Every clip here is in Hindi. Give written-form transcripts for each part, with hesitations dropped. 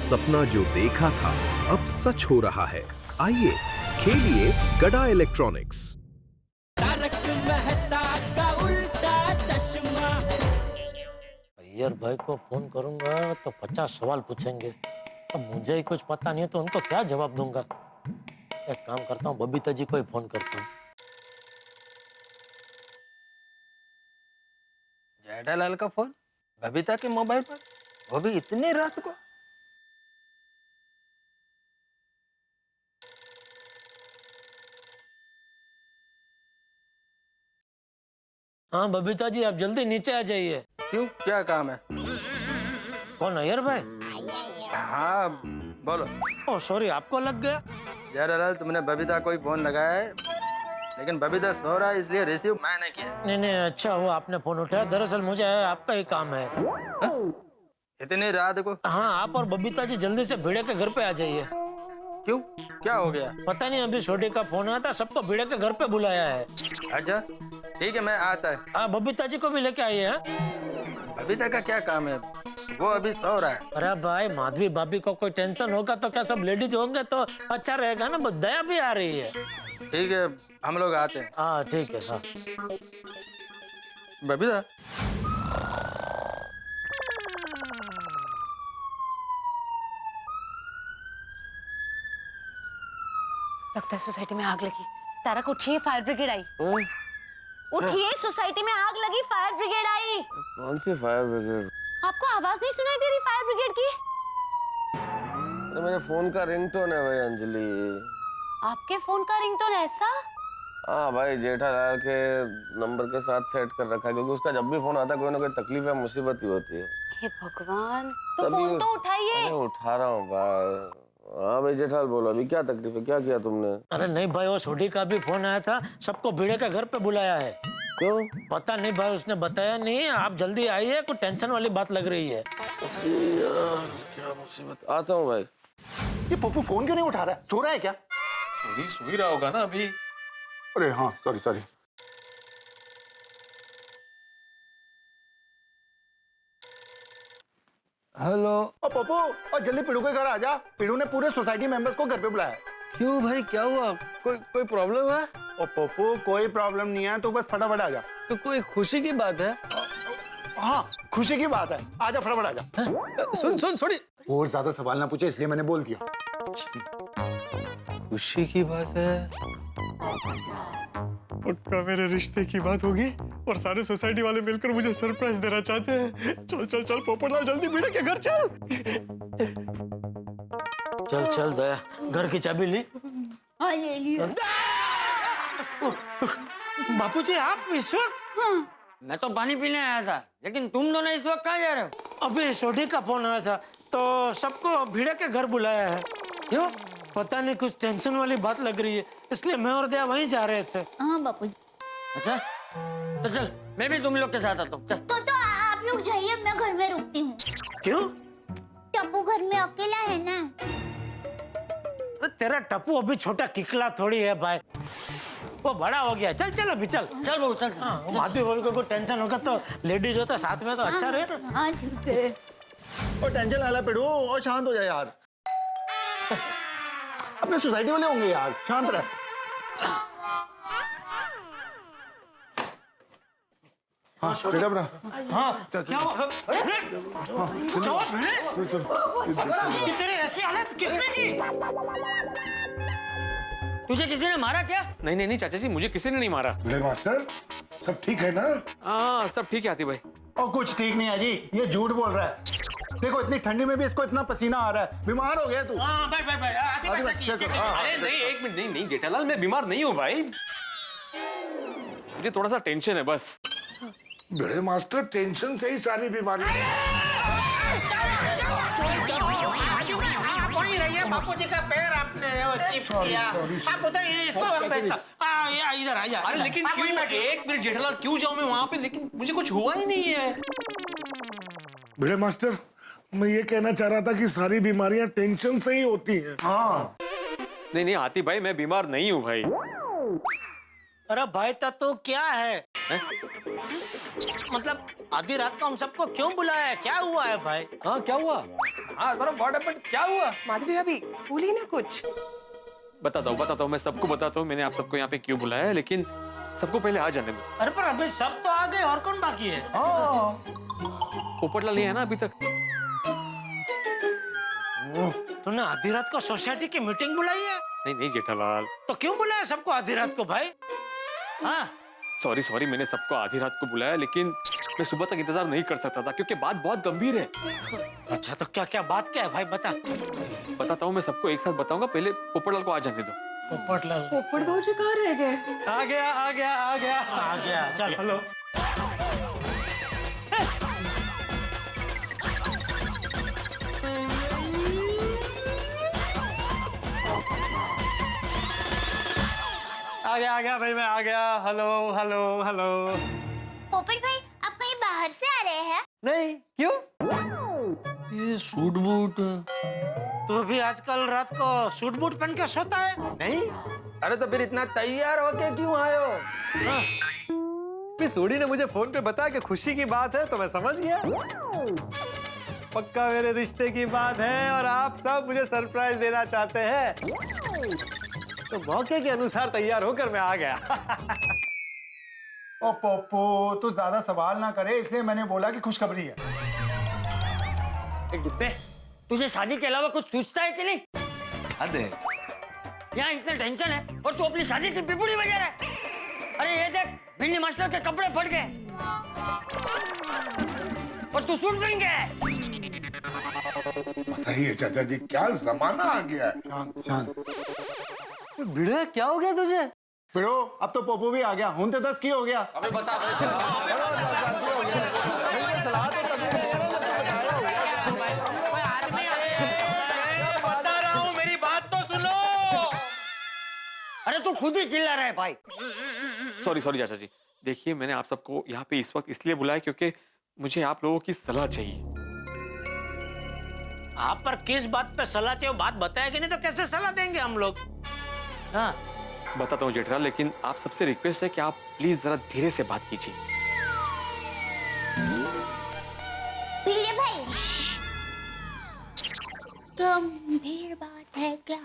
सपना जो देखा था अब सच हो रहा है। आइए खेलिए गड़ा इलेक्ट्रॉनिक्स। अय्यर भाई को फोन करूंगा तो 50 सवाल पूछेंगे। अब मुझे ही कुछ पता नहीं है तो उनको क्या जवाब दूंगा। एक काम करता हूँ, बबीता जी को ही फोन करता हूँ। जेठालाल का फोन बबीता के मोबाइल पर, वो भी इतनी रात को। हाँ बबीता जी, आप जल्दी नीचे आ जाइए। क्यों, क्या काम है? कौन, अय्यर भाई? हाँ बोलो। ओह सॉरी, आपको लग गया। जेठालाल, तुमने बबीता को ही फोन लगाया है, लेकिन बबीता सो रहा है इसलिए रिसीव मैंने किया। नहीं नहीं, अच्छा हुआ आपने फोन उठाया। दरअसल मुझे आपका ही काम है। इतनी रात को? हाँ, आप और बबीता जी जल्दी से भिड़े के घर पे आ जाइए। क्यों, क्या हो गया? पता नहीं, अभी छोटे का फोन आया था, सबको भिड़े के घर पे बुलाया है। अच्छा ठीक है, मैं आता है। हाँ, बबीता जी को भी लेके आइए। हाँ? बबीता का क्या काम है, वो अभी सो रहा है। अरे भाई, माधवी भाभी को कोई टेंशन होगा तो क्या सब लेडीज होंगे तो अच्छा रहेगा ना, दया भी आ रही है। ठीक है, हम लोग आते हैं। हाँ ठीक है। हाँ बबीता, लगता है सोसाइटी में आग लगी। तारक उठिए, फायर ब्रिगेड आई। उठिए, सोसाइटी में आग लगी, फायर ब्रिगेड आई। कौन सी फायर ब्रिगेड? आपको आवाज नहीं सुनाई दे रही फायर ब्रिगेड की? अरे मेरे फोन का रिंगटोन है भाई अंजलि। आपके फोन का रिंगटोन ऐसा? हाँ भाई, जेठालाल के नंबर के साथ सेट कर रखा है, क्योंकि उसका जब भी फोन आता है कोई ना कोई तकलीफ या मुसीबत ही होती है। हे भगवान, तो तभी फोन तो उठाइए। अरे उठा रहा हूँ भाई। हाँ भाई जेठालाल, बोलो अभी क्या तकलीफ है, क्या किया तुमने? अरे नहीं भाई, वो छोटी का भी फोन आया था, सबको भिड़े के घर पे बुलाया है। क्यों? पता नहीं भाई, उसने बताया नहीं। आप जल्दी आइए, कोई टेंशन वाली बात लग रही है। यार क्या मुसीबत। आता हूँ भाई। ये पप्पू फोन क्यों नहीं उठा रहा है? सो रहा है क्या? सो ही रहा होगा ना अभी। अरे हाँ, सॉरी सॉरी। हेलो। और पप्पू, और जल्दी पिड़ू के घर आ जा। पिड़ू ने पूरे सोसाइटी मेंबर्स को घर पे बुलाया है। क्यों भाई, क्या हुआ? कोई प्रॉब्लम है? और पप्पू, कोई प्रॉब्लम नहीं है, तो बस फटाफट आ जा। तो कोई खुशी की बात है? हाँ, खुशी की बात है। आजा, फटाफट आ जा। सुन छोड़ी। और ज्यादा सवाल ना पूछे, इसलिए मैंने बोल दिया। खुशी की बात है? पक्का मेरे रिश्ते की बात होगी और सारे सोसाइटी वाले मिलकर मुझे सरप्राइज देना चाहते हैं। चल चल चल पोपटलाल, जल्दी भिड़े के घर चल। चल चल दया, घर की चाबी ली? हाँ, ले लिया। बापूजी, आप इस वक्त? मैं तो पानी पीने आया था, लेकिन तुम दोनों इस वक्त कहाँ जा रहे हो? अभी छोटी का फोन आया था तो सबको भिड़े के घर बुलाया है। क्यों? पता नहीं, कुछ टेंशन वाली बात लग रही है, इसलिए मैं और दया वहीं जा रहे थे। हाँ बापू। अच्छा तो चल, मैं भी तुम लोग के साथ आता हूँ। चल। तो आप लोग जाइए, मैं घर में रुकती हूँ। क्यों? टप्पू घर में अकेला है ना। अरे तेरा टप्पू अभी छोटा किकला थोड़ी है भाई, वो बड़ा हो गया। चल चल अभी चल। चल बहू चल। हाँ, माधवी भाभी को कोई टेंशन होगा तो लेडीज होता साथ में तो अच्छा रहे ना। हाँ ठीक है। और टेंशन ना ले पिड़ू, और शांत हो जाए यार। अपने सोसाइटी वाले होंगे यार, शांत रह। हाँ बेटा बरा। हाँ क्या हुआ? अरे क्या हुआ भिड़े? तेरे ऐसी हालत किसने की? तुझे किसी ने मारा क्या? नहीं नहीं नहीं चाचा जी, मुझे किसी ने नहीं मारा। बड़े मास्टर, सब ठीक है ना? हाँ सब ठीक है आती भाई। और कुछ ठीक नहीं है जी, ये झूठ बोल रहा है। देखो, इतनी ठंडी में भी इसको इतना पसीना आ रहा है। बीमार हो गया तू। हाँ बैठ बैठ बैठ, आती आती बैठ, बैठ, चेक चेक कर। कर। हाँ। अरे नहीं, एक मिनट, नहीं नहीं जेठालाल, मैं बीमार नहीं हूँ भाई, मुझे थोड़ा सा टेंशन है बस। बड़े मास्टर, टेंशन से ही सारी बीमारी। बापूजी का पैर आपने चिप किया। आप उधर इसको इधर आ जा। अरे लेकिन क्यों? एक मिनट जेठालाल, क्यों जाऊं मैं वहां पे? लेकिन मुझे कुछ हुआ ही नहीं है। बड़े मास्टर, मैं ये कहना चाह रहा था कि सारी बीमारियां टेंशन से ही होती हैं। हाँ। नहीं नहीं आती भाई, मैं बीमार नहीं हूँ भाई। अरे भाई तो क्या है? मतलब आधी रात को हम सबको क्यों बुलाया है? क्या हुआ है भाई? हाँ क्या हुआ? हाँ बड़ा व्हाट हैपेंड? क्या हुआ? माधवी भाभी बोली ना कुछ। बताता हूँ मैं सबको बताता हूँ मैंने आप सबको यहाँ पे क्यों बुलाया है, लेकिन सबको पहले आ जाने दो। अरे पर अभी सब तो आ गए, और कौन बाकी है? पोपटलाल नहीं है ना अभी तक? तूने आधी रात को सोसाइटी की मीटिंग बुलाई है? नहीं जेठालाल, तो क्यों बुलाया सबको आधी रात को भाई? हाँ सॉरी मैंने सबको आधी रात को बुलाया, लेकिन मैं सुबह तक इंतजार नहीं कर सकता था क्योंकि बात बहुत गंभीर है। अच्छा तो क्या बात क्या है भाई, बता। बताता हूँ, मैं सबको एक साथ बताऊंगा, पहले पोपटलाल को आ जाने दो। पोपटलाल पोपट भाजी कहाँ रह गए? आ गया चल हेलो। आ गया भाई, मैं आ गया। हेलो। पोपट भाई आप कहीं बाहर से आ रहे हैं? नहीं, क्यों? ये सूट बूट, तो भी आजकल रात को सूट बूट पहन के सोता है? नहीं, अरे तो फिर इतना तैयार होके क्यों आए हो? फिर सोडी ने मुझे फोन पे बताया कि खुशी की बात है तो मैं समझ गया। पक्का मेरे रिश्ते की बात है और आप सब मुझे सरप्राइज देना चाहते हैं, तो मौके के अनुसार तैयार होकर मैं आ गया। ओ पोपो तू ज्यादा सवाल ना करे, इसलिए मैंने बोला कि खुशखबरी है। डिब्बे, तुझे शादी के अलावा कुछ सोचता है कि नहीं? अरे यहाँ इतना टेंशन है और तू अपनी शादी की पिपुड़ी बजा रहा है। अरे ये देख, भिंडी मास्टर के कपड़े फट गए और तू सूट पहन गया है। बताइए चाचा जी, क्या जमाना आ गया है। शांत। भिड़े क्या हो गया तुझे? फिरो अब तो पोपो भी आ गया, हूं तो 10 की हो गया। अबे बता बता रहा हूँ, मेरी बात तो सुनो। अरे तू खुद ही चिल्ला रहा है भाई। सॉरी चाचा जी, देखिए मैंने आप सबको यहाँ पे इस वक्त इसलिए बुलाया क्योंकि मुझे आप लोगों की सलाह चाहिए। आप पर किस बात पे सलाह चाहिए, बात बताएगी नहीं तो कैसे सलाह देंगे हम लोग? हाँ बताता हूँ जेठराल, लेकिन आप सबसे रिक्वेस्ट है कि आप प्लीज जरा धीरे से बात कीजिए। भिड़े भाई गंभीर बात है क्या?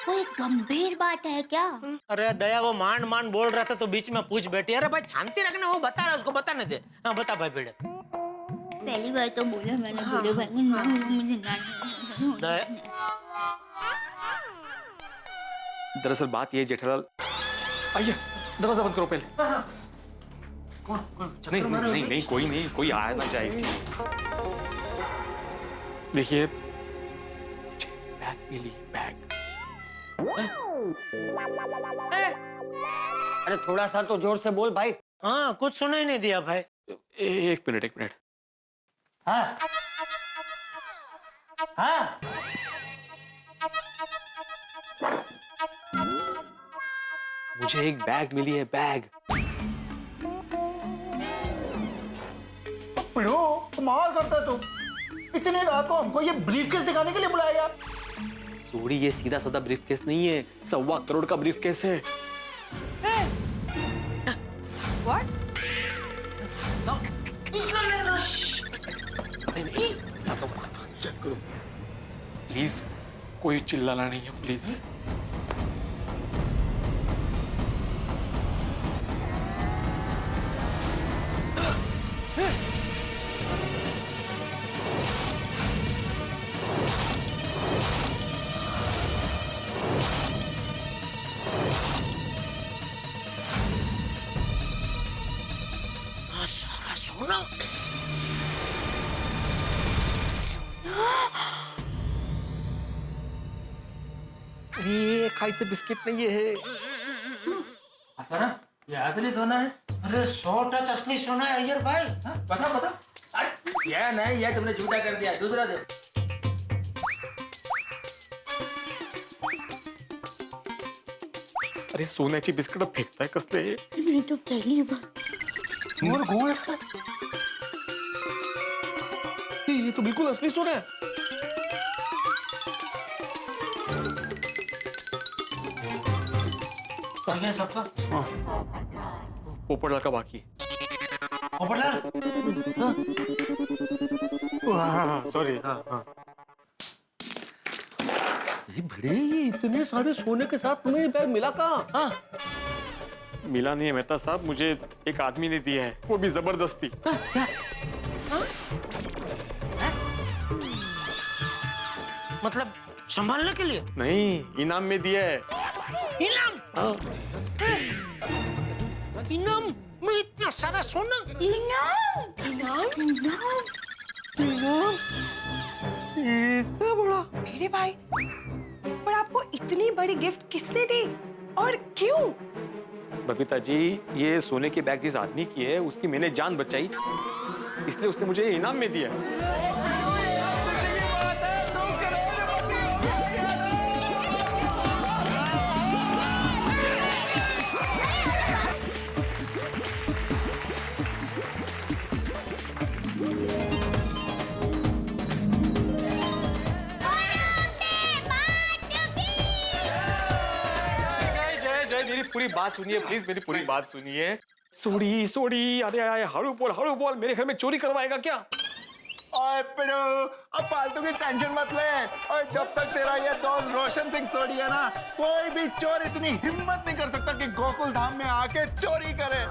कोई गंभीर बात है क्या? अरे दया वो मान बोल रहा था तो बीच में पूछ बैठी। अरे भाई शांति रखना, वो बता रहा है, उसको बताने दे। हाँ बता भाई भिड़े। पहली बार तो बोला मैंने भिड़े भाई को, मुझे दया दरअसल बात ये है जेठालाल, आइए दरवाजा बंद करो पहले। नहीं कोई आया ना जाए इसलिए। देखिए बैग मिली, बैग। अरे थोड़ा सा तो जोर से बोल भाई। हाँ कुछ सुना ही नहीं दिया भाई। एक मिनट। हाँ हाँ मुझे एक बैग मिली है, बैग। पिड़ो कमाल करता है तू, इतनी रात को हमको ये ब्रीफकेस दिखाने के लिए बुलाया? सोडी, ये सीधा साधा ब्रीफकेस नहीं है, 1.25 करोड़ का ब्रीफकेस है। चेक करो प्लीज, कोई चिल्लाना नहीं है प्लीज। सारा सोना। ये खायचं बिस्किट नहीं है। ये असली सोना है? अरे 100 टच असली सोना है अय्यर भाई। बता अरे ये नहीं, ये तुमने झूठा कर दिया, दूसरा दो। अरे सोन्याची बिस्किट फेकताय कसले? मैं तो पहली बार। ये तो बिल्कुल असली सोना है। आ गया सबका। पोपटलाल का बाकी। पोपटलाल, सॉरी। हाँ। ये भिड़े, ये इतने सारे सोने के साथ तुम्हें ये बैग मिला कहाँ? हाँ, मिला नहीं है मेहता साहब, मुझे एक आदमी ने दिया है, वो भी जबरदस्ती। मतलब संभालने के लिए? नहीं, इनाम में दिया है। इनाम? इनाम में इतना सारा सोना? इतना बड़ा? मेरे भाई, पर आपको इतनी बड़ी गिफ्ट किसने दी और क्यों? बबीता जी, ये सोने की बैग जिस आदमी की है उसकी मैंने जान बचाई, इसलिए उसने मुझे ये इनाम में दिया। मेरी पूरी बात सुनिए प्लीज, मेरी पूरी बात सुनिए। सोड़ी, अरे हड़ू बोल, मेरे घर में चोरी करवाएगा क्या? ओए पिड़ू, अब फालतू की टेंशन मत ले। और जब तक तेरा ये दोस्त रोशन सिंह सोड़ी है ना, कोई भी चोर इतनी हिम्मत नहीं कर सकता कि गोकुल धाम में आके चोरी करे।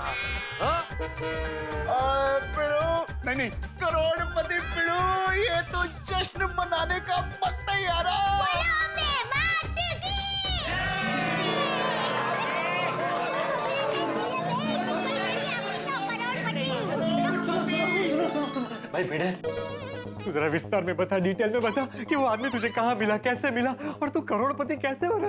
ओए पिड़ू, नहीं, करोड़पति पिड़ू, ये तो जश्न मनाने का वक्त ही आ रहा है। भाई भिड़े, तू जरा विस्तार में बता, डिटेल में बता कि वो आदमी तुझे कहाँ मिला, कैसे मिला और तू करोड़पति कैसे बना?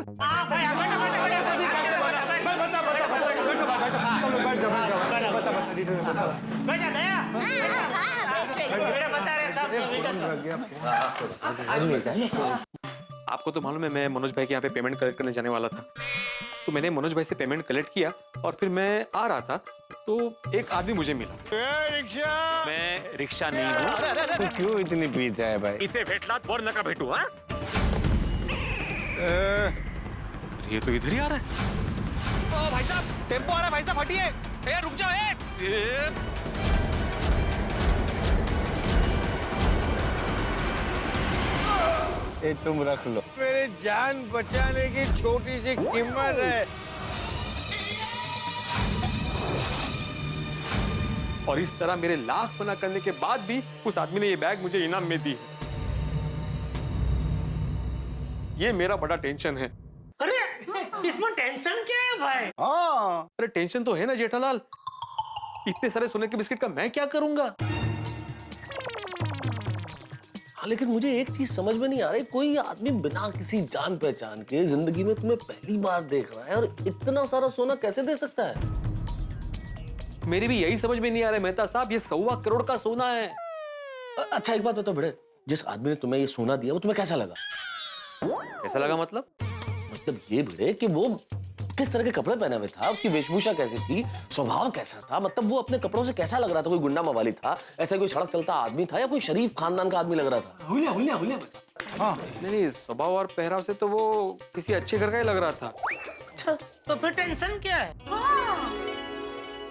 आपको तो मालूम है मैं मनोज भाई के यहाँ पे पेमेंट कलेक्ट करने जाने वाला था, तो मैंने मनोज भाई से पेमेंट कलेक्ट किया और फिर मैं आ रहा था तो एक आदमी मुझे मिला। रिक्शा? मैं रिक्शा नहीं हूँ। तो क्यों इतनी पीते है भाई? इथे भेटला वर नका भेटू। हाँ, ये तो इधर ही आ रहा है। ओ भाई साहब, टेम्पो आ रहा है, भाई साहब हटिए, रुक जाओ। ये तुम रख लो, मेरी जान बचाने की छोटी सी कीमत है। और इस तरह मेरे लाख मना करने के बाद भी उस आदमी ने ये बैग मुझे इनाम में दी। ये मेरा बड़ा टेंशन है। अरे इसमें टेंशन क्या है भाई? हाँ, अरे टेंशन तो है ना जेठालाल, इतने सारे सोने के बिस्किट का मैं क्या करूंगा? हाँ, लेकिन मुझे एक चीज समझ में नहीं आ रही, कोई आदमी बिना किसी जान पहचान के जिंदगी में तुम्हें पहली बार देख रहा है और इतना सारा सोना कैसे दे सकता है? मेरी भी यही समझ में नहीं आ रहा है मेहता साहब, ये 1.25 करोड़ का सोना है। अच्छा एक बात बताओ भिड़े, जिस आदमी ने तुम्हें ये सोना दिया वो तुम्हें कैसा लगा? कैसा लगा मतलब? मतलब ये भिड़े कि वो किस तरह के कपड़े पहने हुए था, उसकी वेशभूषा कैसी थी, स्वभाव कैसा था, मतलब वो अपने कपड़ों से कैसा लग रहा था? कोई गुंडा मवाली था, ऐसा कोई सड़क चलता आदमी था या कोई शरीफ खानदान का आदमी लग रहा था? हुलिया। हाँ, नहीं, स्वभाव और पहराव से तो वो किसी अच्छे घर का ही लग रहा था। अच्छा, तो फिर टेंशन क्या है?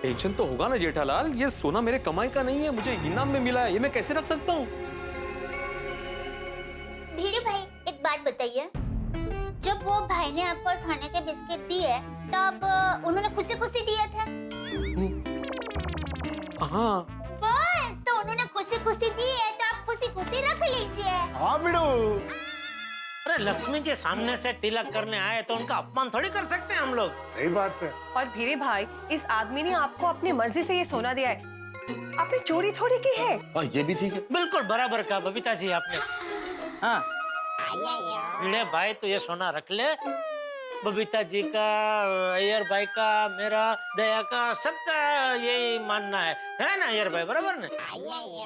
टेंशन तो होगा ना जेठालाल, ये सोना मेरे कमाई का नहीं है, मुझे इनाम में मिला है, ये मैं कैसे रख सकता हूँ? धीरे भाई, एक बात बताइए, जब वो भाई ने आपको सोने के बिस्किट दिए तब उन्होंने खुशी दिए थे? हाँ। बस, तो उन्होंने खुशी दिए तो आप खुशी रख लीजिए। हाँ बिड़ू। अरे लक्ष्मी जी सामने से तिलक करने आए तो उनका अपमान थोड़ी कर सकते हैं हम लोग। सही बात है। और भीरे भाई, इस आदमी ने आपको अपनी मर्जी से ये सोना दिया है, आपने चोरी थोड़ी की है। हाँ ये भी ठीक है। बिल्कुल बराबर कहा बबीता जी आपने। हाँ भिड़े भाई तो ये सोना रख ले, बबीता जी का, अय्यर भाई का, मेरा, दया का, सबका यही मानना है ना अय्यर भाई, बराबर ना?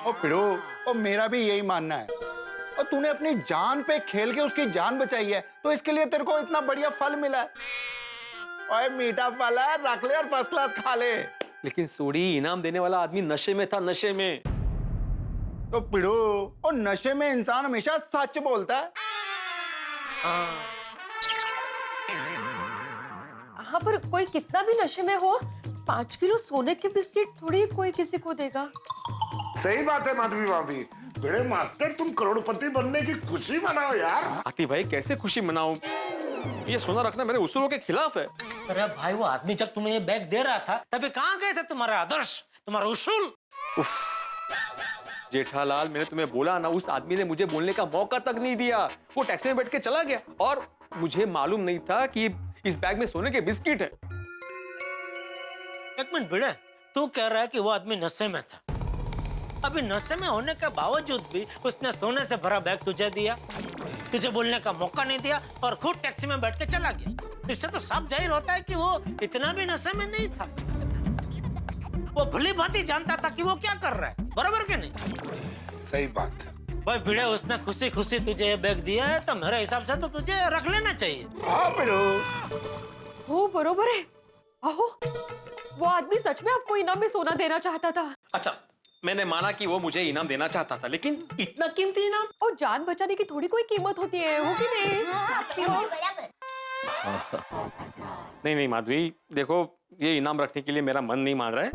ओ पिड़ू, ओ मेरा भी यही मानना है। और तूने अपनी जान पे खेल के उसकी जान बचाई है, तो इसके लिए तेरे को इतना बढ़िया फल मिला है। ओए मीठा फल है, रख ले और फर्स्ट क्लास खा ले। लेकिन सोड़ी, इनाम देने वाला आदमी नशे में था, नशे में। तो पिड़ू, और नशे में इंसान हमेशा सच बोलता है। हाँ पर कोई कितना भी नशे में हो 5 किलो सोने के बिस्किट थोड़ी कोई किसी को देगा। सही बात है माधवी भाभी। बड़े मास्टर तुम करोड़पति बनने की खुशी मनाओ यार। आती भाई कैसे खुशी मनाऊं? ये सोना रखना मेरे उसूलों के खिलाफ है। अरे भाई वो आदमी जब तुम्हें ये बैग दे रहा था तभी कहाँ गए थे तुम्हारा आदर्श, तुम्हारा उसूल? जेठालाल मैंने तुम्हें बोला ना, उस आदमी ने मुझे बोलने का मौका तक नहीं दिया। वो टैक्सी में बैठ के चला गया और मुझे मालूम नहीं था कि इस बैग में सोने के बिस्किट है। एक मिनट भिड़े, तू कह रहा है कि वो आदमी नशे में था। अभी नशे में होने के बावजूद भी उसने सोने से भरा बैग तुझे दिया, तुझे बोलने का मौका नहीं दिया और खुद टैक्सी में बैठ के चला गया। इससे तो साफ जाहिर होता है कि वो इतना भी नशे में नहीं था। वो भली भांति जानता था कि वो क्या कर रहा है, बराबर के नहीं? सही बात है भाई भिड़े, उसने खुशी खुशी तुझे ये बैग दिया है तो मेरे हिसाब से तो तुझे रख लेना चाहिए। हो बरोबर है। आहो, वो आदमी सच में आपको इनाम में सोना देना चाहता था। अच्छा, मैंने माना कि वो मुझे इनाम देना चाहता था, लेकिन इतना कीमती इनाम? और जान बचाने की थोड़ी कोई कीमत होती है, हो कि नहीं? नहीं माधवी, देखो ये इनाम रखने के लिए मेरा मन नहीं मान रहा है।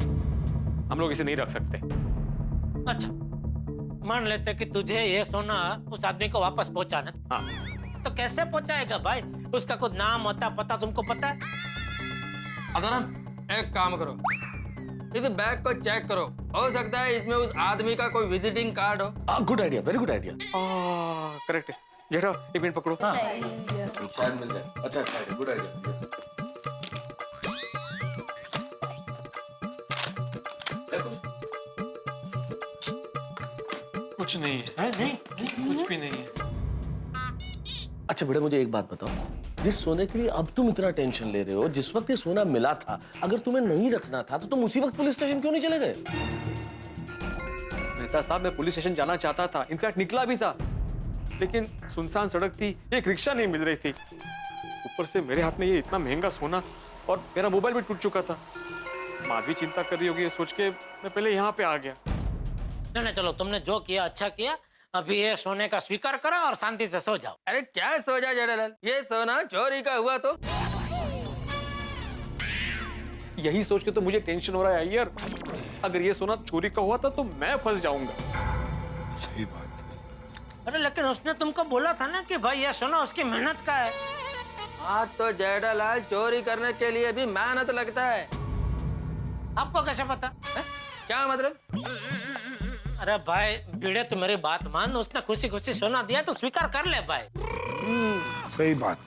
हम लोग इसे नहीं रख सकते। अच्छा, मान लेते कि तुझे ये सोना उस आदमी को वापस पहुंचाना। हाँ। तो कैसे पहुंचाएगा भाई? उसका कुछ नाम होता पता तुमको पता है? अदरन एक काम करो, इस बैग को चेक करो, हो सकता है इसमें उस आदमी का कोई विजिटिंग कार्ड हो। Good idea, very good idea. Correct है। जेठा एक मिनट पकड़ो। शायद मिल जाए। अच्छा अच्छा, गुड आइडिया। कुछ नहीं है। नहीं, कुछ भी नहीं है। अच्छा बेटा, मुझे एक बात बताओ, जिस सोने के लिए अब तुम इतना टेंशन ले रहे हो, जिस वक्त ये सोना मिला था, अगर तुम्हें नहीं रखना था तो तुम उसी वक्त पुलिस स्टेशन क्यों नहीं चले गए? मेहता साहब, मैं पुलिस स्टेशन जाना चाहता था, इनफैक्ट निकला भी था, लेकिन सुनसान सड़क थी, एक रिक्शा नहीं मिल रही थी। ऊपर से मेरे हाथ में ये इतना महंगा सोना और मेरा मोबाइल भी टूट चुका था। माधवी चिंता कर रही होगी ये सोच के मैं पहले यहाँ पे आ गया। नहीं, चलो तुमने जो किया अच्छा किया। अभी ये सोने का स्वीकार करो और शांति से सो जाओ। अरे क्या सो जा जेठालाल, ये सोना चोरी का हुआ तो? यही सोच के तो मुझे टेंशन हो रहा है अय्यर। अगर ये सोना चोरी का हुआ था तो मैं फंस जाऊंगा। सही बात। अरे लेकिन उसने तुमको बोला था ना कि भाई ये सोना उसकी मेहनत का है। हाँ तो जेठालाल, चोरी करने के लिए भी मेहनत लगता है। आपको कैसे पता है? क्या मतलब? अरे भाई भिड़े, तू मेरी बात मान। उसने खुशी खुशी सोना दिया तो स्वीकार कर ले भाई। सही बात।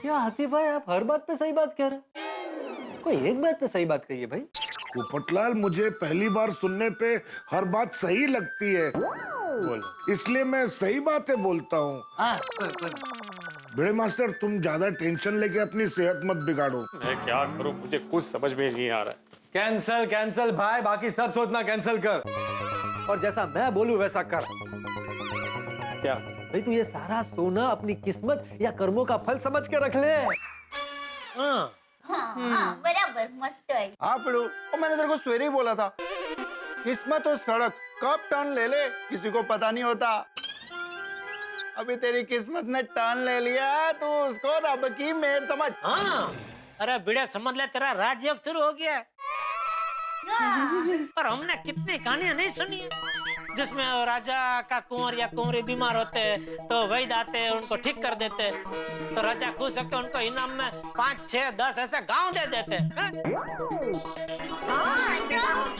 क्या हाथी भाई, आप हर बात पे सही बात कह रहे हैं? कोई एक बात पे सही बात कहिए भाई। पोपटलाल, मुझे पहली बार सुनने पे हर बात सही लगती है, इसलिए मैं सही बातें बोलता हूँ। बड़े मास्टर, तुम ज्यादा टेंशन लेके अपनी सेहत मत बिगाड़ो। मैं क्या करूं, मुझे कुछ समझ में नहीं आ रहा है। कैंसल कैंसल भाई, बाकी सब सोचना कैंसल कर और जैसा मैं बोलूं वैसा कर। क्या भाई, तू ये सारा सोना अपनी किस्मत या कर्मों का फल समझ के रख ले। हाँ, बराबर, मस्त है। हाँ पिड़ू, और मैंने तेरे को सवेरे ही बोला था, किस्मत और सड़क कब टर्न ले ले किसी को पता नहीं होता। अभी तेरी किस्मत ने टर्न ले लिया तो उसको रब की मेहर समझ। हाँ, अरे भिड़े समझ ले, तेरा राजयोग शुरू हो गया है। पर हमने कितनी कहानियां नहीं सुनी है जिसमें राजा का कुंवर या कुंवरी बीमार होते तो वैद्य आते उनको ठीक कर देते, तो राजा खुश होकर उनको इनाम में 5, 6, 10 ऐसे गांव दे देते हैं।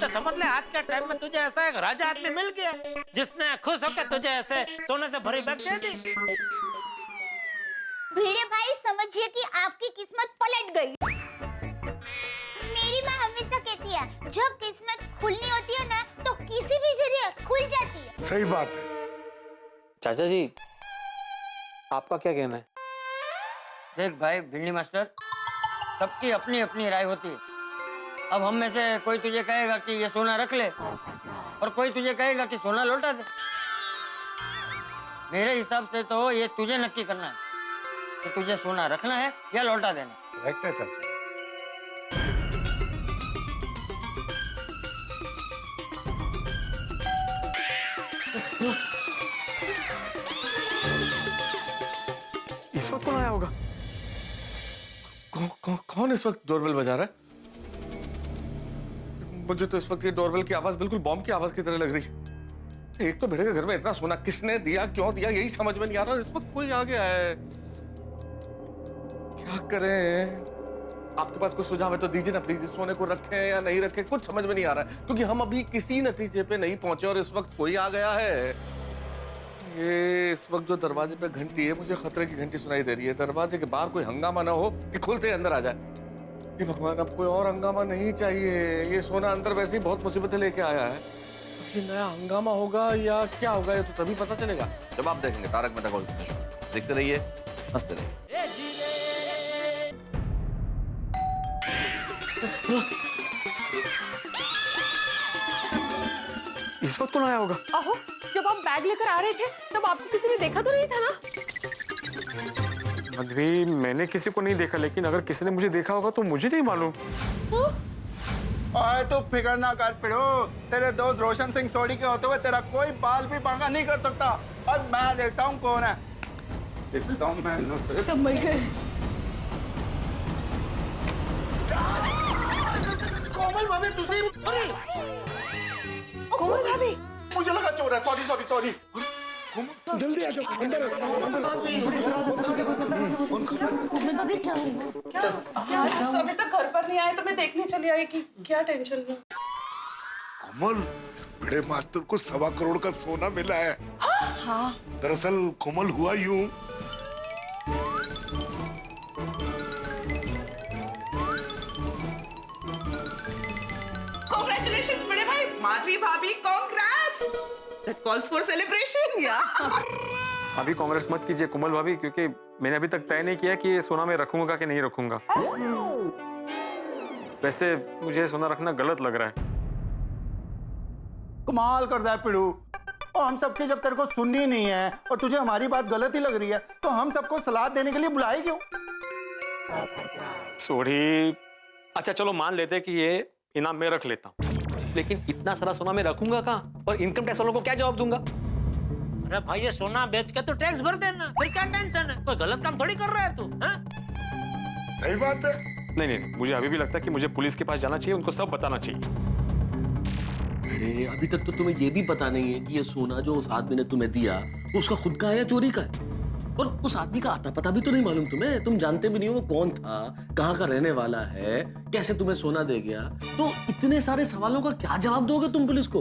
तो समझ ले आज के टाइम में तुझे ऐसा एक राजा आदमी मिल गया जिसने खुश होकर तुझे ऐसे सोने से भरी बैग दे दी। भिड़े भाई, समझिए कि आपकी किस्मत पलट गई। मेरी माँ हमेशा कहती है, जब किस्मत खुलनी होती है ना तो किसी भी जरिए खुल जाती है। सही बात है। चाचा जी, आपका क्या कहना है? देख भाई भिंडी मास्टर, सबकी अपनी अपनी राय होती है। अब हम में से कोई तुझे कहेगा कि ये सोना रख ले और कोई तुझे कहेगा कि सोना लौटा दे। मेरे हिसाब से तो ये तुझे नक्की करना है कि तुझे सोना रखना है या लौटा देना। करेक्ट है चाचा। इस वक्त कौन आया होगा? कौन इस वक्त डोरबेल बजा रहा है? मुझे तो इस वक्त ये डोरबेल की आवाज बिल्कुल बॉम्ब की आवाज की तरह लग रही है। एक तो मेरे घर में इतना सोना किसने दिया, क्यों दिया, यही समझ में नहीं आ रहा। इस वक्त कोई आ गया है, क्या करें? आपके पास कोई सुझाव है तो दीजिए ना प्लीज। सोने को रखें या नहीं रखें, कुछ समझ में नहीं आ रहा है, क्योंकि हम अभी किसी नतीजे पे नहीं पहुंचे और इस वक्त कोई आ गया है। ये इस वक्त जो दरवाजे पे घंटी है, मुझे खतरे की घंटी सुनाई दे रही है। दरवाजे के बाहर कोई हंगामा ना हो कि खुलते ही अंदर आ जाए। ये भगवान, अब कोई और हंगामा नहीं चाहिए। ये सोना अंदर वैसे ही बहुत मुसीबतें लेके आया है, ये नया हंगामा होगा या क्या होगा ये तो तभी पता चलेगा जब आप देखेंगे तारक मेहता का उल्टा चश्मा। देखते रहिए, हंसते रहिए। इस वक्त कौन आया होगा? अहो, जब आप बैग लेकर आ रहे थे तब आपको किसी ने देखा तो नहीं था ना? माधवी, मैंने किसी को नहीं देखा, लेकिन अगर किसी ने मुझे देखा होगा तो मुझे नहीं मालूम। ओए तू फिक्र ना कर पिड़ो, तेरे दोस्त रोशन सिंह सोडी के होते हुए तेरा कोई बाल भी बांका नहीं कर सकता। और मैं देखता हूँ कौन है, देखता हूँ मैं। सब मर गए। कोमल भाभी, तुझे कोमल भाभी, मुझे लगा चोर है। Sorry sorry sorry. जल्दी आ जाओ अंदर। आज अभी तक घर पर नहीं आए तो मैं देखने चली आई कि क्या टेंशन है। कोमल, बड़े मास्टर को 1.25 करोड़ का सोना मिला है। हाँ। दरअसल कोमल हुआ यूं, Congratulations बड़े भाई, माधवी भाभी, congrats! That calls for celebration, yeah. अभी कांग्रेस मत कीजिए कोमल भाभी, क्योंकि मैंने अभी तक तय नहीं किया कि ये सोना मैं रखूंगा कि नहीं रखूंगा। वैसे मुझे सोना रखना गलत लग रहा है। कमाल करता है पिड़ू। और हम सबकी जब तेरे को सुननी नहीं है और तुझे हमारी बात गलत ही लग रही है तो हम सबको सलाह देने के लिए बुलाए क्यों? सॉरी। अच्छा चलो मान लेते हैं कि ये इनाम मैं रख लेता हूँ, लेकिन इतना सारा सोना मैं रखूंगा कहाँ और इनकम टैक्स वालों को क्या जवाब दूंगा? अरे भाई, ये सोना बेच के तो टैक्स भर देना, फिर क्या टेंशन है? कोई गलत काम थोड़ी कर रहा है तू। सही बात है। नहीं नहीं, मुझे अभी भी लगता है कि मुझे पुलिस के पास जाना चाहिए, उनको सब बताना चाहिए। अरे अभी तक तो तुम्हें ये भी पता नहीं है कि ये सोना जो उस आदमी ने तुम्हें दिया वो उसका खुद का है या चोरी का है। और उस आदमी का आता पता भी तो नहीं मालूम तुम्हें, तुम जानते भी नहीं हो वो कौन था, कहाँ का रहने वाला है, कैसे तुम्हें सोना दे गया। तो इतने सारे सवालों का क्या जवाब दोगे तुम पुलिस को?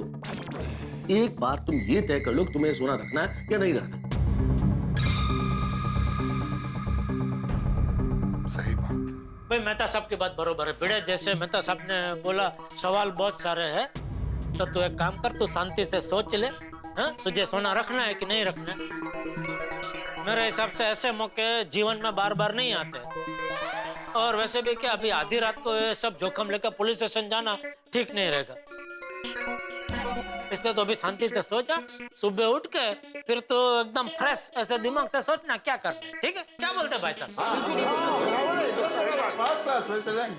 एक बार तुम ये तय कर लो कि तुम्हें सोना रखना है या नहीं रखना। सही बात है भाई, मेहता साहब की बात बरोबर है। भिड़े जैसे मेहता साहब ने बोला, सवाल बहुत सारे हैं, तो तू एक काम कर, तू शांति से सोच ले। हाँ, तुझे सोना रखना है कि नहीं रखना है? मेरे हिसाब से ऐसे मौके जीवन में बार बार नहीं आते। और वैसे भी क्या, अभी आधी रात को ये सब जोखम लेकर पुलिस स्टेशन जाना ठीक नहीं रहेगा। इसलिए तो अभी शांति से सोचा, सुबह उठ के फिर तो एकदम फ्रेश ऐसे दिमाग से सोचना क्या करना है। ठीक है, क्या बोलते हैं भाई साहब?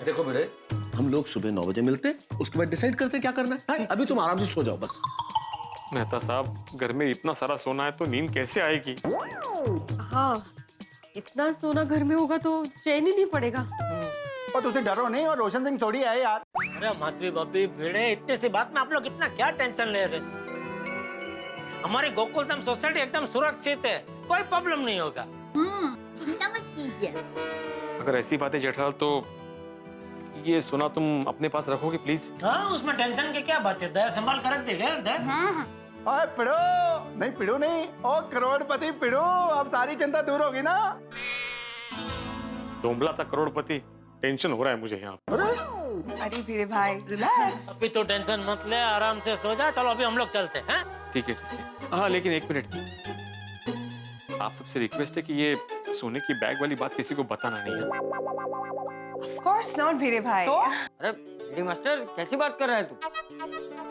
देखो बेटे, हम लोग सुबह 9 बजे मिलते, उसके बाद डिसाइड करते क्या करना है। अभी तुम आराम से सो जाओ बस। मेहता साहब, घर में इतना सारा सोना है तो नींद कैसे आएगी? हाँ, इतना सोना घर में होगा तो चैन ही नहीं पड़ेगा। और तुझे डरो नहीं, और रोशन सिंह थोड़ी है यार। अरे माधवी भाभी, भिड़े, इतनी सी बात में आप लोग इतना क्या टेंशन ले रहे? हमारी गोकुलधाम सोसाइटी एकदम सुरक्षित है, कोई प्रॉब्लम नहीं होगा। चिंता मत कीजिए। अगर ऐसी बातें जेठालाल, तो ये सोना तुम अपने पास रखोगे प्लीज? हाँ, उसमें टेंशन की क्या बात है, दया संभाल कर रख देगा। हाँ। ओए पिड़ो, नहीं पिड़ो नहीं, ओ करोड़पति पिड़ो, अब सारी चिंता दूर होगी ना। डोंबला था करोड़पति, टेंशन हो रहा है मुझे यहाँ। अरे भिड़े भाई, रिलैक्स। अभी तो टेंशन मत ले, आराम से सो जा। चलो अभी हम लोग चलते हैं। ठीक है ठीक है। हाँ लेकिन एक मिनट, आप सबसे रिक्वेस्ट है कि ये सोने की बैग वाली बात किसी को बताना नहीं है। Of course not भिड़े भाई। तो? अरे भिड़ी मास्टर, कैसी बात कर रहा है तू?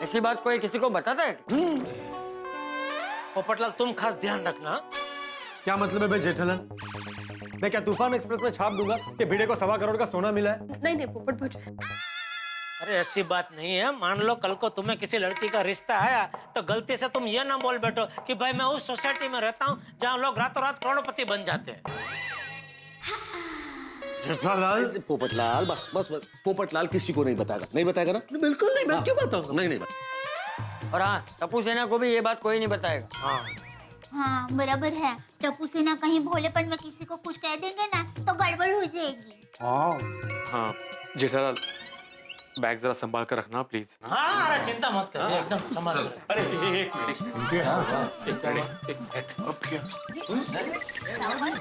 ऐसी बात कोई किसी को बताता है? पोपटलाल, तुम खास ध्यान रखना। क्या मतलब है बे जेठालाल? मैं क्या तूफान एक्सप्रेस में छाप दूंगा कि भिड़े को 1.25 करोड़ का सोना मिला है? नहीं नहीं पोपट भज। अरे ऐसी बात नहीं है। मान लो कल को तुम्हें किसी लड़की का रिश्ता आया तो गलती से तुम ये ना बोल बैठो कि भाई मैं उस सोसाइटी में रहता हूँ जहाँ लोग रातों रात करोड़पति बन जाते हैं। जेठालाल पोपटलाल बस बस बस, पोपटलाल किसी को नहीं बताएगा, नहीं बताएगा ना? बिल्कुल नहीं, मैं क्यों बताऊंगा? नहीं नहीं और हाँ, टप्पू सेना को भी ये बात कोई नहीं बताएगा। हाँ बराबर है। टप्पू सेना कहीं भोलेपन में किसी को कुछ कह देंगे ना तो गड़बड़ हो जाएगी। हाँ जेठालाल, बैग जरा संभाल कर रखना प्लीज। हाँ अरे चिंता मत कर, एकदम संभाल कर। अरे एक मिनट,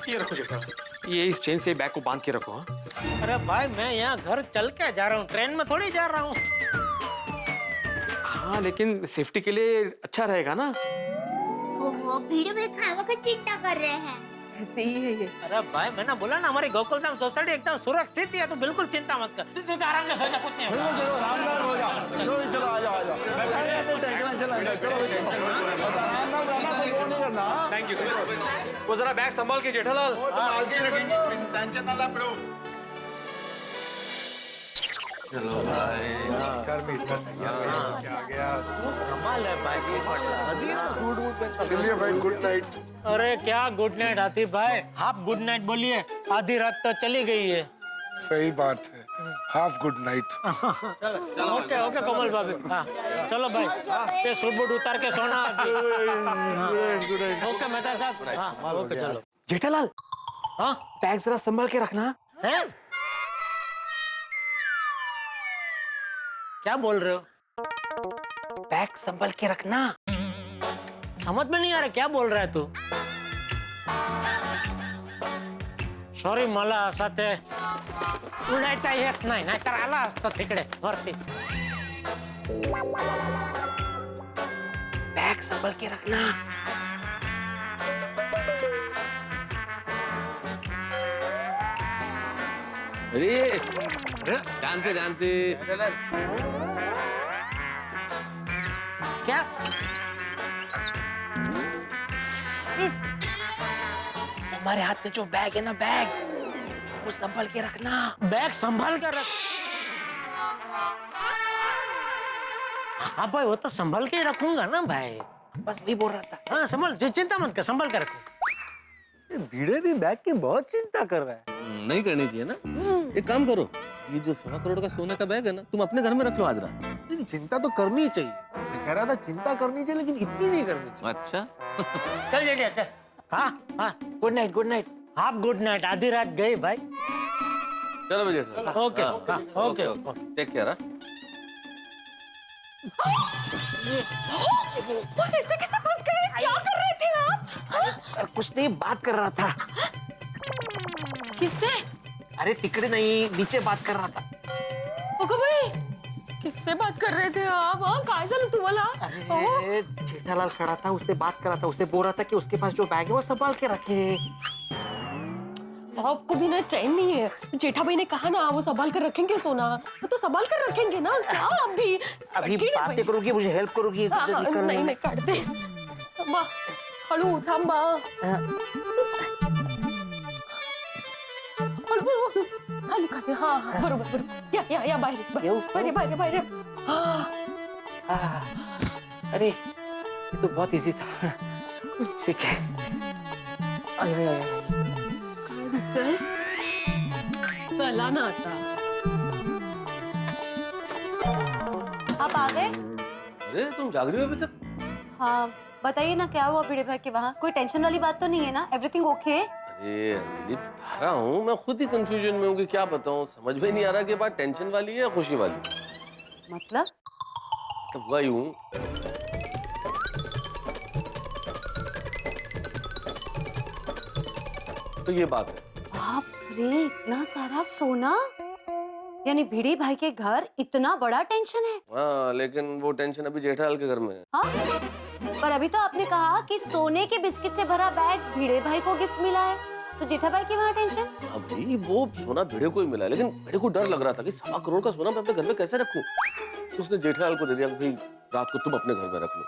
ये रखो जेठालाल, ये इस चेन से बैग को बांध के रखो। हाँ अरे भाई मैं यहाँ घर चल के जा रहा हूँ, ट्रेन में थोड़ी जा रहा हूँ। हाँ लेकिन सेफ्टी के लिए अच्छा रहेगा ना। ओहो भीड़ में खावा का चिंता कर रहे हैं। ऐसे ही है ये। अरे भाई मैंने बोला ना हमारी गोकुलधाम सोसाइटी एकदम सुरक्षित है, तो बिल्कुल चिंता मत कर। तू आराम से सो जा, कुछ नहीं होगा। Thank you. वो जरा बैग संभाल के जेठालाल। टेंशन ना ला ब्रो। चलो भाई, कमाल है भाई। चलिए भाई, गुड नाइट। अरे क्या गुड नाइट आती भाई, आप गुड नाइट बोलिए, आधी रात तो चली गई है। सही बात है, half good night. Okay okay Komal भाभी, हाँ चलो भाई, ये सूट बूट उतार के सोना अभी। ओके मेहता साहब, हाँ ओके चलो। जेठालाल, हाँ बैग जरा संभाल के रखना। हैं? क्या बोल रहे हो? बैग संभाल के रखना। समझ में नहीं आ रहा क्या बोल रहा है तू? सॉरी मला असं ते उडायचा येत नाही, नाहीतर आला असतं तिकडे वरती। बैग संभाल के रखना। अरे ध्यान से ध्यान से। क्या? हमारे हाथ में जो बैग है ना, बैग वो संभाल के रखना। बैग संभाल कर रख। हाँ भाई वो तो संभाल के ही रखूंगा ना भाई, बस वही बोल रहा था। हाँ संभाल, चिंता मत कर, संभाल कर रखो। भिड़े भी बैग की बहुत चिंता कर रहा है। नहीं करनी चाहिए ना। एक काम करो, ये जो 1.25 करोड़ का सोने का बैग है ना, तुम अपने घर में रख लो आज रात। लेकिन चिंता तो करनी ही चाहिए। मैं कह रहा था चिंता करनी चाहिए, लेकिन इतनी नहीं करनी चाहिए। अच्छा चल जेठिया चल। हाँ हाँ गुड नाइट, गुड नाइट। आप गुड नाइट, आधी रात गई भाई। चलो भाई Jethalal. Okay okay take care. ऐसे कैसे फंस गए? क्या कर रहे थे आप? कुछ नहीं, बात कर रहा था। किससे? अरे तिकडे नहीं, नीचे बात कर रहा था। ओके भाई, किससे बात कर रहे थे आप? हाँ काय झालं तुम्हाला? अरे जेठालाल खड़ा था, उससे बात कर रहा था, उससे बोल रहा था कि उसके पास जो बैग है वो संभाल के रखे। आपको भी ना चैन नहीं है। जेठा भाई ने कहा ना वो संभाल कर रखेंगे सोना, तो संभाल कर रखेंगे ना। क्या अभी बातें करोगी, मुझे हेल्प करोगी? नहीं नहीं काढते। थांबा, हळू थांबा। खाली खाली, हाँ बरोबर बरोबर। या बाहेर बाहेर बाहेर। अरे ये तो बहुत इजी था। ठीक है। चला ना आता। आप आ गए? अरे तुम जाग रही हो अभी तक? हाँ बताइए ना, क्या हुआ भिड़े भाई के वहाँ? कोई टेंशन वाली बात तो नहीं है ना? Everything okay? अरे अंजलि बता रहा हूँ, मैं खुद ही कंफ्यूजन में हूँ कि क्या बताऊँ। समझ में नहीं आ रहा कि बात टेंशन वाली है या खुशी वाली। मतलब? तब हुआ यूं, तो ये बात है। बाप रे, इतना सारा सोना? यानी भिड़ी भाई के घर इतना बड़ा टेंशन है? हाँ लेकिन वो टेंशन अभी जेठालाल के घर में है। हाँ? पर अभी तो आपने कहा कि सोने के बिस्किट से भरा बैग भिड़े भाई को गिफ्ट मिला है, तो जेठा भाई की वहाँ टेंशन? हाँ भाई वो सोना भिड़े को ही मिला है, लेकिन भिड़े को डर लग रहा था कि 1.25 करोड़ का सोना मैं अपने घर में कैसे रखूं। तो उसने जेठालाल को दे दिया कि भाई रात को तुम अपने घर में रख लो,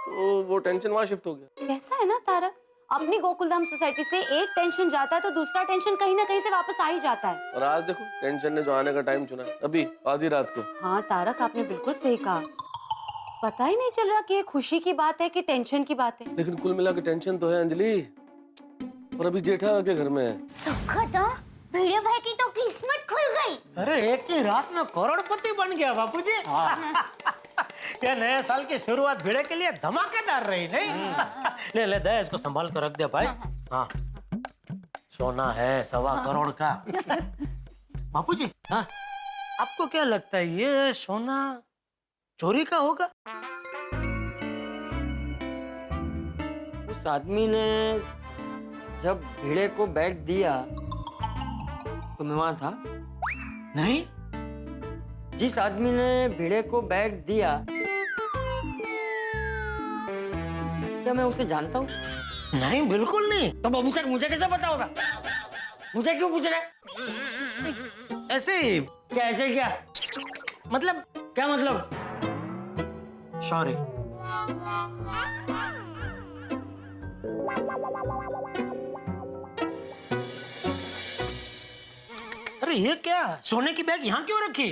तो वो टेंशन वहाँ शिफ्ट हो गया। कैसा है ना तारक, अपनी गोकुलधाम सोसाइटी से एक टेंशन जाता है तो दूसरा टेंशन कहीं ना कहीं से वापस आ ही जाता है। और आज देखो टेंशन ने जो आने का टाइम चुना अभी आधी रात को। हाँ तारक आपने बिल्कुल सही कहा, पता ही नहीं चल रहा कि ये खुशी की बात है कि टेंशन की बात है। लेकिन कुल मिला के टेंशन तो है अंजलि, और अभी जेठालाल के घर में है। सुखद भिड़े भाई की तो किस्मत खुल गई। अरे एक ही रात में करोड़पति बन गया बापूजी। ये नए साल की शुरुआत भिड़े के लिए धमाकेदार रही नहीं? ले ले दे, इसको संभाल कर रख दे भाई। हाँ, सोना है 1.25 करोड़ का। बापूजी, हाँ, आपको क्या लगता है ये सोना चोरी का होगा? उस आदमी ने जब भिड़े को बैग दिया तो मैं वहां था नहीं। जिस आदमी ने भिड़े को बैग दिया, क्या मैं उसे जानता हूँ? नहीं, बिल्कुल नहीं। तो बाबू मुझे कैसे पता होगा? मुझे क्यों पूछ रहे हैं? ऐसे ही। क्या ऐसे क्या? मतलब क्या मतलब? सॉरी। अरे ये क्या, सोने की बैग यहाँ क्यों रखी?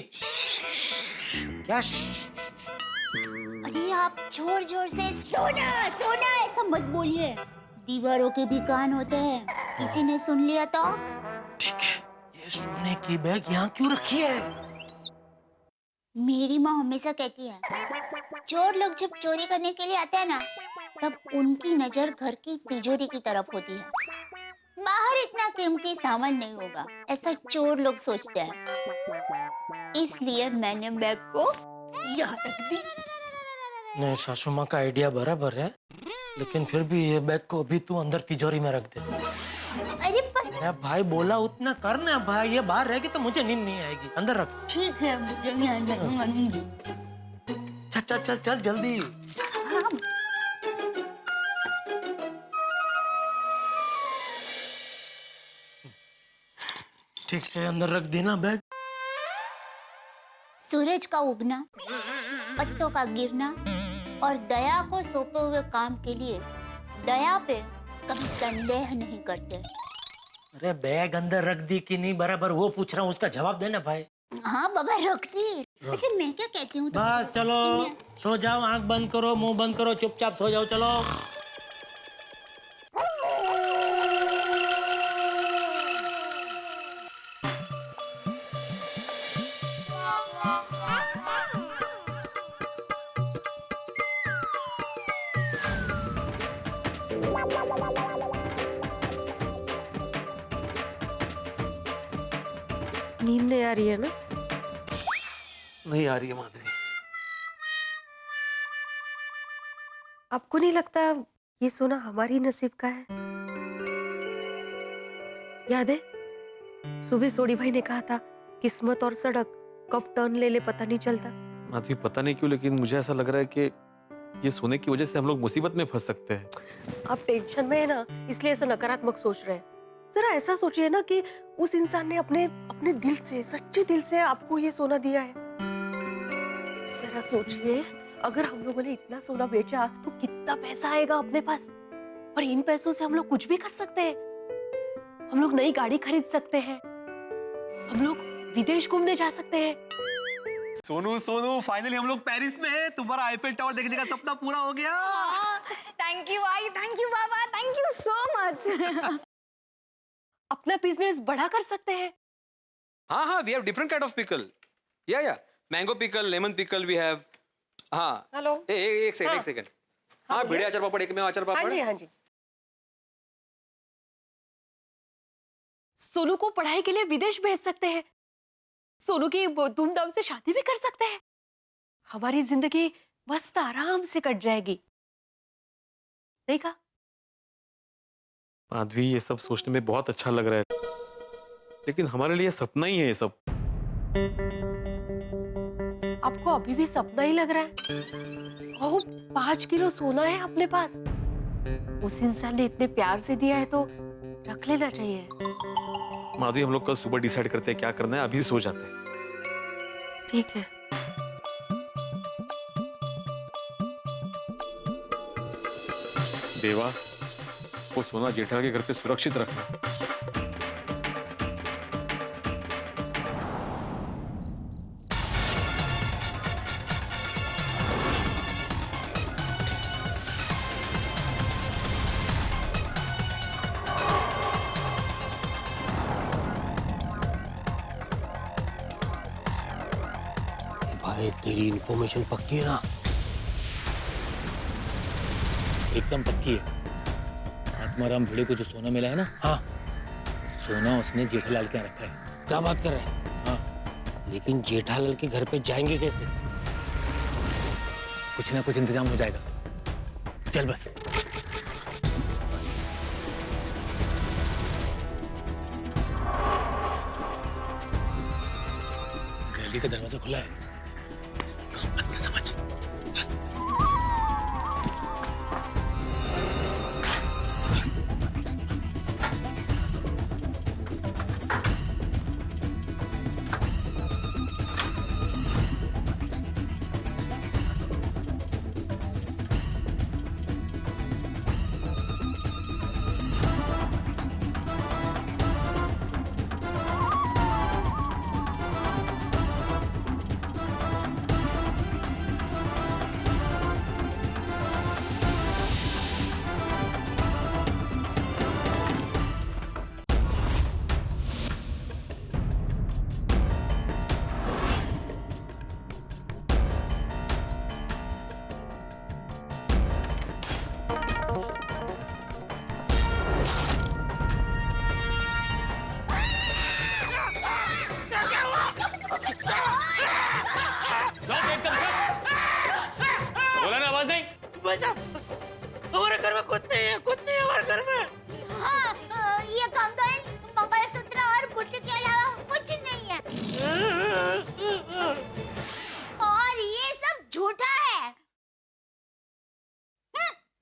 क्या? अरे आप जोर जोर से सोना सोना ऐसा मत बोलिए, दीवारों के भी कान होते हैं, किसी ने सुन लिया तो? ठीक है, ये सोने की बैग यहाँ क्यों रखी है? मेरी माँ हमेशा कहती है, चोर लोग जब चोरी करने के लिए आते हैं ना, तब उनकी नजर घर की तिजोरी की तरफ होती है, बाहर इतना कीमती सामान नहीं होगा, ऐसा चोर लोग सोचते हैं। इसलिए मैंने बैग को यहाँ रख दी। नहीं, सासू माँ का आइडिया बराबर है, लेकिन फिर भी ये बैग को अभी तू अंदर तिजोरी में रख दे। अरे मेरा भाई बोला उतना करना भाई, ये बाहर रहेगी तो मुझे नींद नहीं आएगी, अंदर रख। ठीक है, मुझे यहाँ रखूंगी। चल चल चल चल जल्दी। ठीक से अंदर रख देना बैग। सूरज का उगना, पत्तों का गिरना और दया को सौंपे हुए काम के लिए दया पे कभी संदेह नहीं करते। अरे बैग अंदर रख दी कि नहीं बराबर वो पूछ रहा हूँ, उसका जवाब देना भाई। हाँ बाबा रख दी। अच्छा मैं क्या कहती हूँ? बस चलो सो जाओ, आंख बंद करो, मुंह बंद करो, चुपचाप सो जाओ, चलो। नींद नहीं आ रही है ना? नहीं आ रही है माधवी। आपको नहीं लगता ये सोना हमारी नसीब का है? याद है सुबह सोडी भाई ने कहा था, किस्मत और सड़क कब टर्न ले ले पता नहीं चलता। माधवी पता नहीं क्यों, लेकिन मुझे ऐसा लग रहा है कि ये सोने की वजह से हम लोग मुसीबत में फंस सकते हैं। आप टेंशन में है ना, इसलिए ऐसा नकारात्मक सोच रहे हैं। जरा ऐसा सोचिए ना कि उस इंसान ने अपने अपने दिल से, सच्चे दिल से आपको ये सोना दिया है। जरा सोचिए, अगर हम लोगों ने इतना सोना बेचा तो कितना पैसा आएगा अपने पास, और इन पैसों से हम लोग कुछ भी कर सकते हैं। हम लोग नई गाड़ी खरीद सकते हैं, हम लोग विदेश घूमने जा सकते हैं। सोनू सोनू, फाइनली हम लोग पेरिस में हैं। तुम्हारा आईफेल टावर देखने का सपना पूरा हो गया। थैंक यू भाई, thank you Baba, thank you so much. अपना बिजनेस बड़ा कर सकते हैं। हाँ हाँ, we have different kind of pickle. Yeah. Mango pickle, lemon pickle we have. हाँ. हेलो। एक सेकंड. हाँ, भिड़े अचार पापड़, एक में अचार पापड़. हाँ जी। सोनू को पढ़ाई के लिए विदेश भेज सकते हैं। सोनू की धूमधाम से शादी भी कर सकते हैं। हमारी जिंदगी मस्त आराम से कट जाएगी, नहीं कहा? माधवी ये सब सोचने में बहुत अच्छा लग रहा है, लेकिन हमारे लिए सपना ही है ये सब। आपको अभी भी सपना ही लग रहा है? ओह, 5 किलो सोना है अपने पास। उस इंसान ने इतने प्यार से दिया है तो रख लेना चाहिए। माधवी हम लोग कल सुबह डिसाइड करते हैं क्या करना है, अभी सो जाते हैं। ठीक है। देवा, वो सोना जेठा के घर पे सुरक्षित रखना। अरे तेरी इन्फॉर्मेशन पक्की है ना? एकदम पक्की है। आत्माराम भिड़े को जो सोना मिला है ना, हाँ, सोना उसने जेठालाल के यहाँ रखा है। क्या बात कर रहे हैं? हाँ, लेकिन जेठालाल के घर पे जाएंगे कैसे? कुछ ना कुछ इंतजाम हो जाएगा। चल बस। गैलरी का दरवाजा खुला है, काम बन गया समझ। चल। बोला ना, आवाज नहीं। भाई साहब, हमारे घर में कुछ नहीं है, कुछ नहीं है हमारे घर में। हाँ, ये कंगन, मंगलसूत्र और बुट्टी के अलावा कुछ नहीं है। और ये सब झूठा है।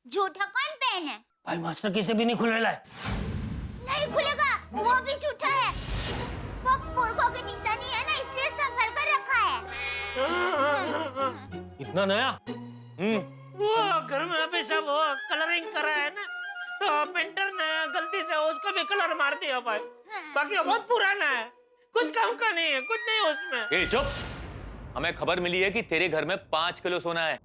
झूठा कौन पहने? भाई मास्टर किसे भी नहीं खुल रहा है। नहीं खुलेगा, वो भी झूठा है। वो पुरखों की निशानी है ना, इसलिए संभल कर रखा है। इतना नया? वो घर में अभी सब वो कलरिंग कर रहा है ना, तो पेंटर ने गलती से उसको भी कलर मार दिया भाई। बाकी वो बहुत पुराना है, कुछ काम का नहीं है, कुछ नहीं है उसमें। ए चुप, हमें खबर मिली है कि तेरे घर में 5 किलो सोना है।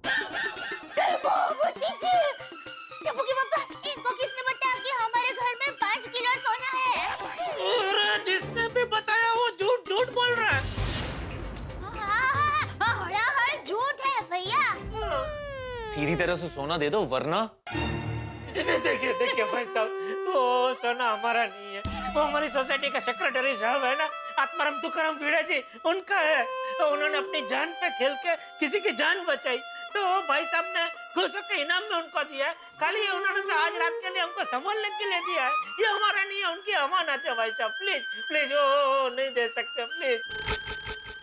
इनको किसने बताया कि हमारे घर में 5 किलो सोना है? और जिसने भी बताया वो झूठ बोल रहा है। हाँ, झूठ है भैया। सीधी तरह से सोना दे दो वरना। देखिए भाई साहब, वो सोना हमारा नहीं है, वो हमारी सोसाइटी का सेक्रेटरी साहब है ना, आत्माराम तुकाराम भिड़े जी, उनका है। तो उन्होंने अपनी जान पे खेल के किसी की जान बचाई, तो भाई साहब ने खुशियों के इनाम में उनको दिया है। खाली उन्होंने तो आज रात के लिए हमको संभालने के लिए दिया है। ये हमारा नहीं है, उनकी अमानत है भाई साहब। प्लीज प्लीज, ओ नहीं दे सकते प्लीज।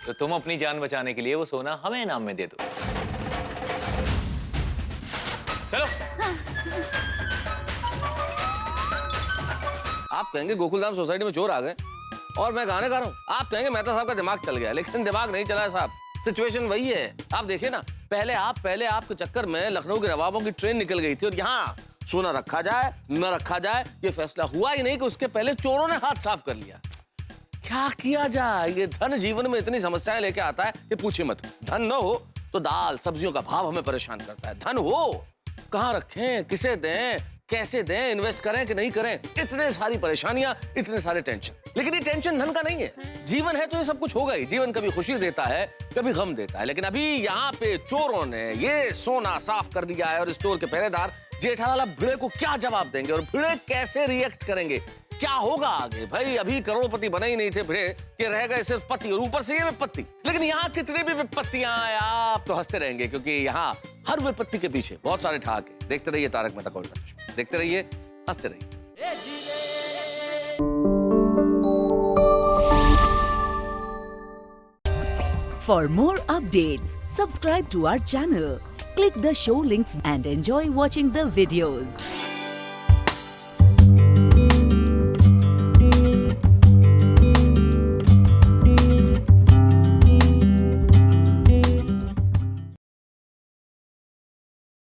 तो तुम अपनी जान बचाने के लिए वो सोना हमें इनाम में दे दो। चलो। आप कहेंगे गोकुलधाम सोसाइटी में चोर आ गए और मैं गाने गा रहा हूँ। आप कहेंगे मेहता साहब का दिमाग चल गया, लेकिन दिमाग नहीं चला है साहब। सिचुएशन वही है। आप देखिए ना, पहले आपके चक्कर में लखनऊ के नवाबों की ट्रेन निकल गई थी और यहाँ सोना रखा जाए न रखा जाए ये फैसला हुआ ही नहीं कि उसके पहले चोरों ने हाथ साफ कर लिया। क्या किया जाए? ये धन जीवन में इतनी समस्याएं लेके आता है कि पूछे मत। धन न हो तो दाल सब्जियों का भाव हमें परेशान करता है। धन हो, कहाँ रखें, किसे दें, कैसे दें, इन्वेस्ट करें कि नहीं करें, इतने सारी परेशानियां, इतने सारे टेंशन। लेकिन ये टेंशन धन का नहीं है। जीवन है तो ये सब कुछ होगा ही। जीवन कभी खुशी देता है, कभी गम देता है। लेकिन अभी यहाँ पे चोरों ने ये सोना साफ कर दिया है और स्टोर के पहरेदार जेठालाल भिड़े को क्या जवाब देंगे और भिड़े कैसे रिएक्ट करेंगे, क्या होगा आगे? भाई अभी करोड़पति बने ही नहीं थे भिड़े कि रह गए सिर्फ पति और ऊपर से ये विपत्ति। लेकिन यहाँ कितनी भी विपत्तियां आए आप तो हंसते रहेंगे, क्योंकि यहाँ हर विपत्ति के पीछे बहुत सारे ठहाके। देखते रहिए तारक मेहता का उल्टा चश्मा, देखते रहिए, हंसते रहिए। For more updates, subscribe to our channel, click the show links and enjoy watching the videos.